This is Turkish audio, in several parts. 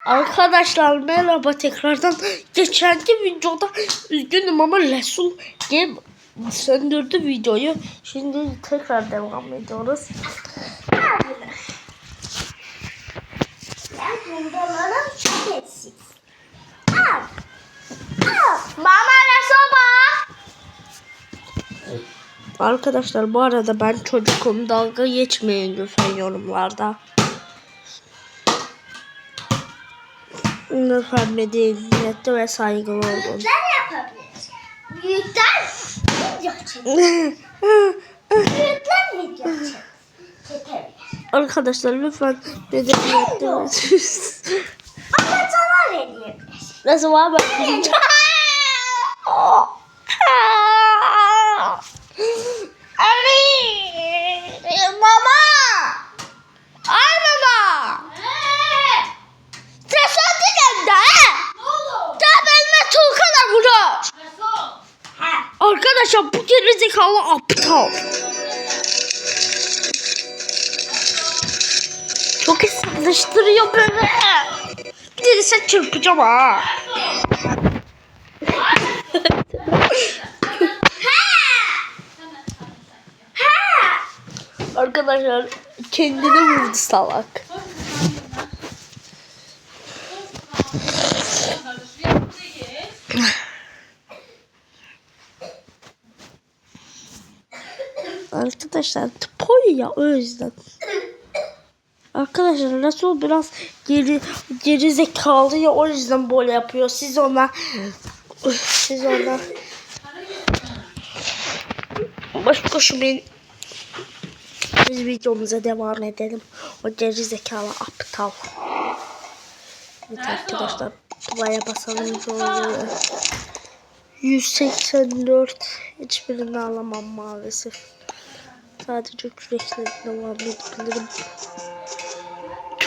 Arkadaşlar merhaba tekrardan. Geçenki videoda üzgünüm ama Resul Game söndürdü videoyu. Şimdi tekrar devam ediyoruz. Bunların çok eksiz. Mama soba. Arkadaşlar bu arada ben çocukum, dalga geçmeyin lütfen yorumlarda. Lütfen medeniyetli ve saygılı olun. Büyükler yapabilir. Büyükler video çeker. Büyükler video çekebilir. Arkadaşlar lütfen medeniyetli ve Ama sana verebilir. nasıl var bak. Mama. Ay mama. Ses atacağım da. Ne oldu? Da benimle Tuğkan'a vurur. Arkadaşlar bu gerizekalı aptal. Çok hissizleştiriyor beni. Birisi çırpacağım ha. Arkadaşlar kendini vurdu salak. Arkadaşlar tıpoyu ya o yüzden. Arkadaşlar Resul biraz geri zekalı ya o yüzden böyle yapıyor. Siz ona başka şu biz videomuza devam edelim. O geri zekalı aptal. Evet arkadaşlar buraya basalım oluyor. 184 hiçbirini alamam maalesef. Sadece kürekle devam edebilirim.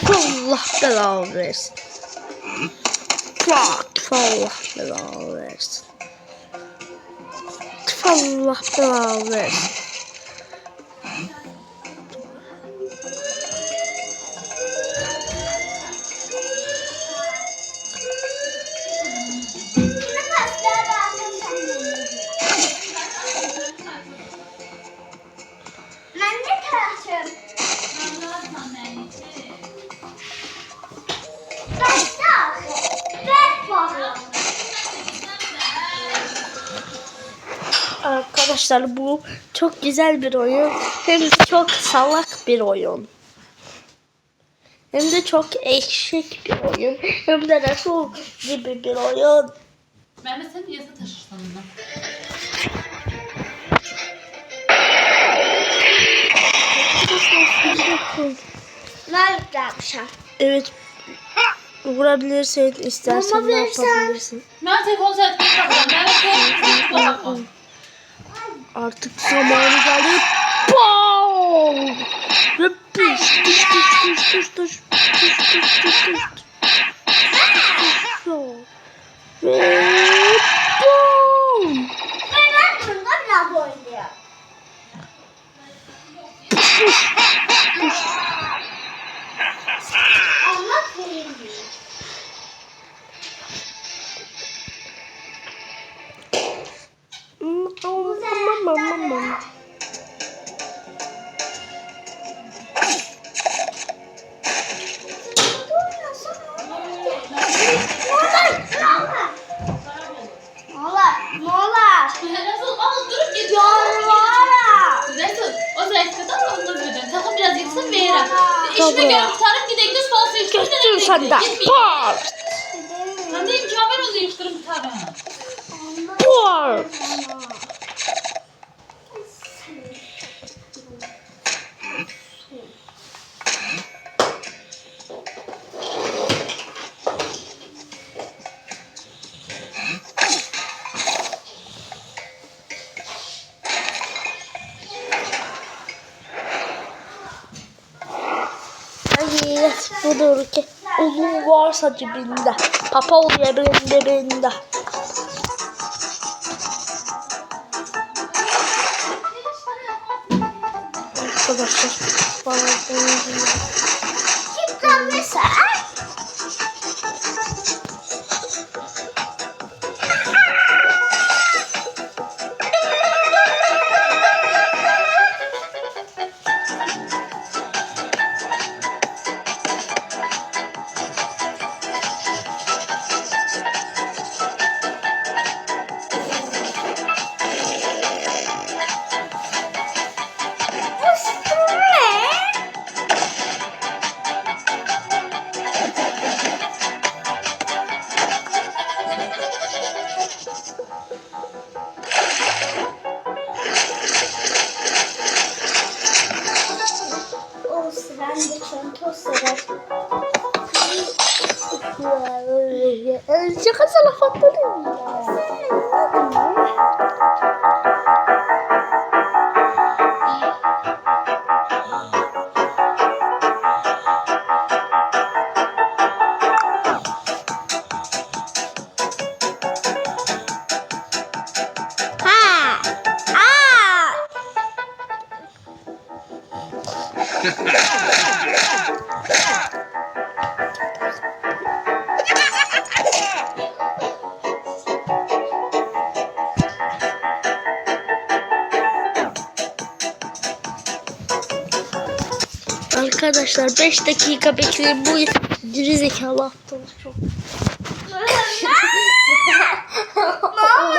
Allah belanı versin. Allah belanı versin. Allah belanı versin. Arkadaşlar bu çok güzel bir oyun. Hem de çok salak bir oyun. Hem de çok eşek bir oyun. Hem de Resul gibi bir oyun. Ben de senin yasa taşırsam da. Ne yapacağım? Evet. Vurabilirsin, istersen Mama ne versen. yapabilirsin. Ben telefonu seyretmeye bakıyorum. Ben de bakmam. Artık zamanı geldi. Pow! Ve düş. Ve boom! Ben bunda biraz oynuyorum. Allah verin. Molar. Resul al durup git. Resul o zayıflıkta da olmaz dedim. Takım biraz yıksın ve yere. İşine göre tutarım gidelim de sol su içtim. Götür sen de. Pow! Ben de imkan onu yıktırım tutarım. Pow! Evet, budur ki onun varsa cebinde, papal yerinde. Arkadaşlar, bana Kim mesela? Şaka salafatları. Ha. Aa. Arkadaşlar 5 dakika bekleyin. Bu gerizekalı aptal çok. Mama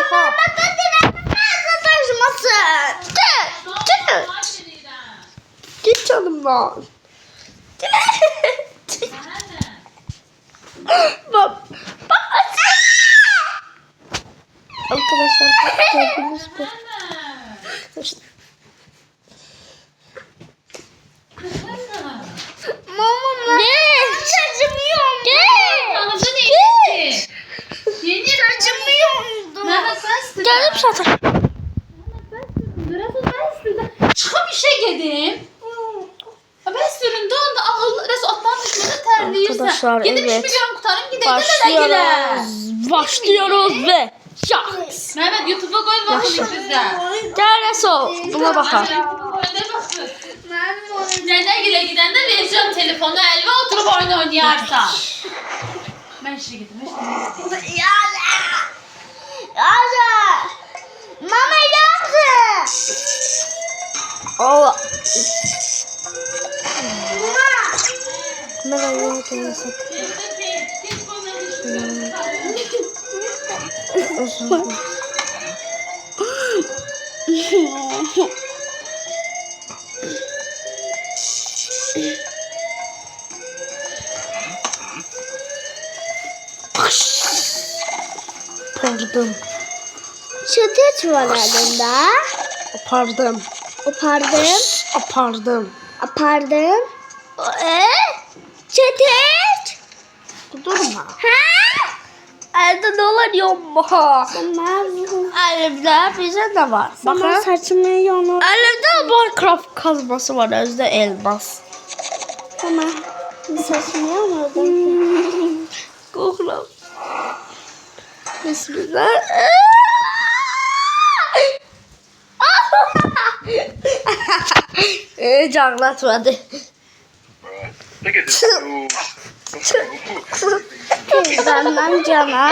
taşımasın. Git canımdan. Bak. Arkadaşlar gördünüz mü? Mama Ne? taşımıyorum. Anladın mı? Yeni Taşımıyorum. Mehmet ben istedim. Gelip zaten. Çıkıp işe gideyim. Ben süründü onda ağıl resu atman düşmede terliyirsen. Arkadaşlar, Gidip evet. işimi görün kurtarayım gidelim de Başlıyoruz. Başlıyoruz ve şaks. Mehmet YouTube'a koy bakın ikizde. Gel Resul. Buna bakalım. Nene gile giden de vereceğim telefonu elime oturup oyun oynayarsan. Ben işe gittim. Mama yazdı. Allah. Merhaba arkadaşlar. Pardon. Çeteç var elinde. Pardon. Apardım. Pardon. Apardım. Çeteç. Durma. Ha? Elde ne oluyor mu? Tamam. Elimde bize de var. Bakın. Bakın. Saçımı yana. Elimde Minecraft kazması var. Özde elmas. Tamam. Saçımı yanadım. Koklam. Bismillah. Canlatmadı. Look at this dude. Benden cana.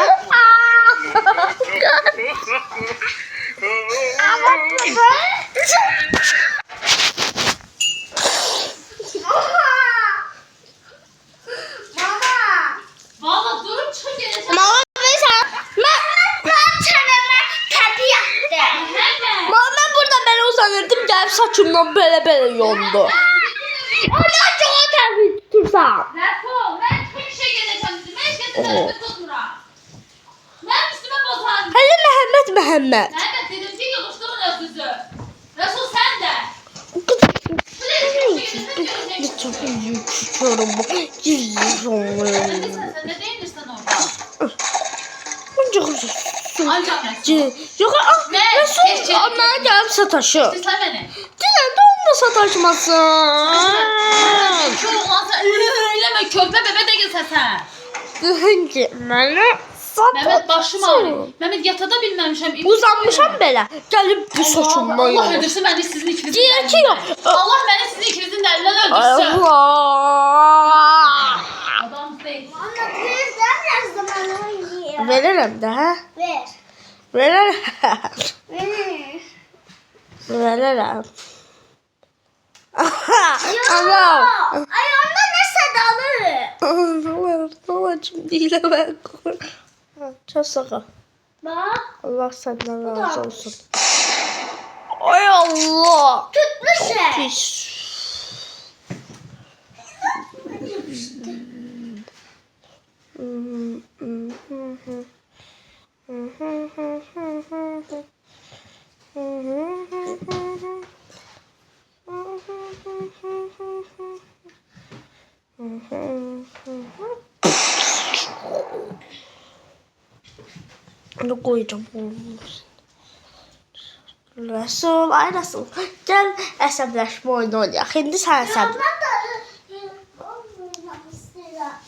Valla durum çıkıp geleceğim. Mama ben çeneme tepi yaptı. Hemen. Mama burada ben uzanırdım gelip saçımdan böyle yondu. Ondan çok tepi tutursam. Defol. Ben çıkıp işe geleceğim. Ben hiç getirmedim tutmura. Ben üstüme bozardım. Hele Mehmet. Mehmet dedim ki yoluşturun özünüzü. Resul sen de. Çok iyi tutuyorum bu. Sen ne değilirsen orada. Ancak Resul. Yok Ne? nasıl? Onlara gelip sataşı. İstisler beni. Dile de onunla sataşmasın. Şu oğlan sen öyleme körpe bebe de gelse sen. Hangi? Mehmet başım ağrıyor. Mehmet yatada bilmemişim. Uzanmışam belə. Gəlib bu saçımdan Allah yolur. öldürsün beni sizin ikinizin Deyir ki, elinden. yok. Allah beni sizin ikinizin de elinden Ay öldürsün. Allah. Adam değil. Anne teyzem her zaman oynuyor. Veririm de ha. Ver. Veririm. Ver. Veririm. Ama. Ama. Ay onda ne sedalı? Ne olur değil ben kork. Çok sağ. Bak. Allah senden razı olsun. Ay Allah. Tütlü şey. Pis. Onu koyacağım. Resul, ay Resul. Gel əsəbləşmə oyunu oynayaq. İndi sən əsəb.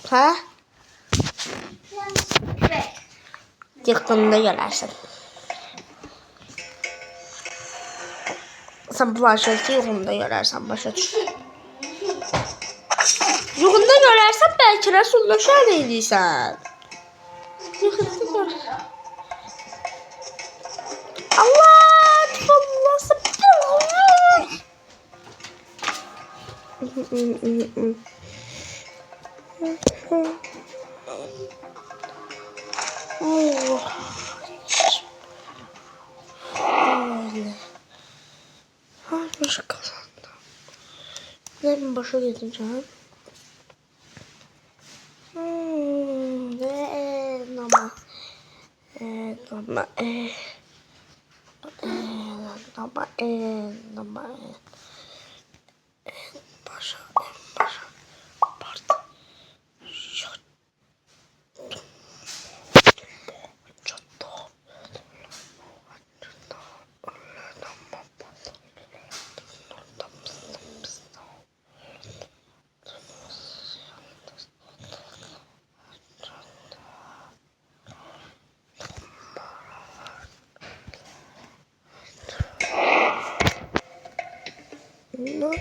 Hə? Yaxında gələrsən. Sən planşeti yoxunda görərsən, başa düş. Yoxunda görərsən, bəlkə Rəsul'la şəhər edirsən. Yoxunda görərsən. Allah! Tıfallası Allah. Başa kazandım. Ben başa gideceğim. Başa. Pardon. No.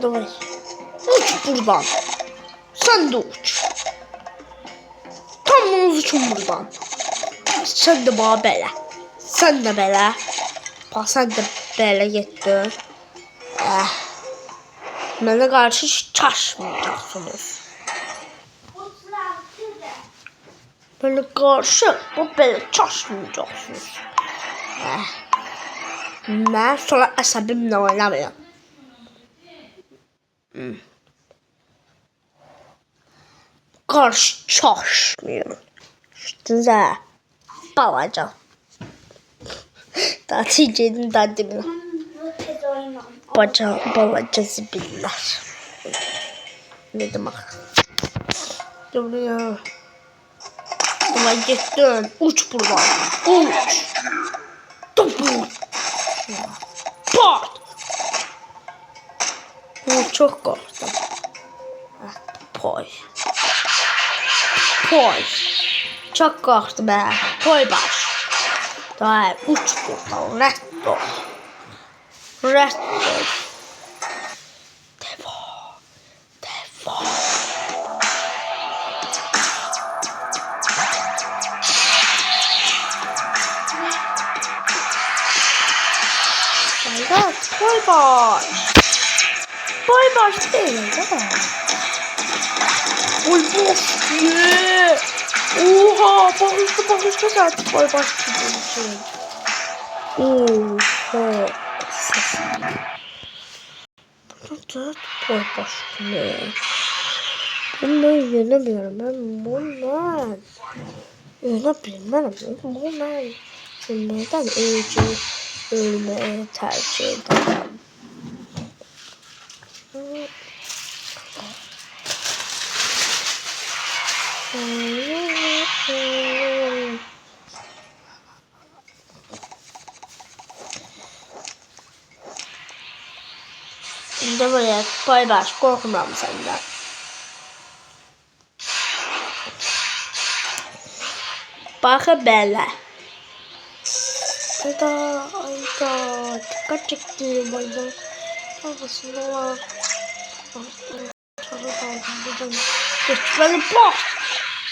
Давай. Uç buradan. Sen de uç. Tam uçun buradan. Sen de bana belə. Sen de belə. Bax sen de belə getdin. Mənə qarşı çaşmayacaqsınız. Mənə qarşı belə çaşmayacaqsınız. Mən sonra əsəbimlə oynamayam. Qarşı çaşmayın. Şütünüzə balaca. Daha çiğcedim daha demin. Balaca zibiller. Ne demek? Buraya. Ulan gittin. Uç buradan. Uç. Topu. Pat. Çok korktum. Poy. Poy. Çok korktum be. Poy baş. Daha uç buradan. Red ol. Red ol. Devam. Evet, boy baş. Boy baş değil mi? Boy baş diye. Oha, bağıştı zaten boy baş gibi. Oha. Burada boy baş diye. Bunları yenemiyorum ben. Bunlar. Yenebilmem. Bunlar. Neden ölmeyi tercih ederim? Şimdi buraya boy baş korkmam senden. Bakın böyle. Ayda dikkat çektim ayda. Kafasında var. Geçmeli bak.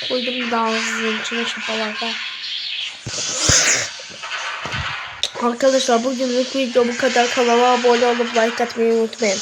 Koydum daha hızlı içine şapalarda. Arkadaşlar bugünlük video bu kadar. Kanala abone olup like atmayı unutmayın.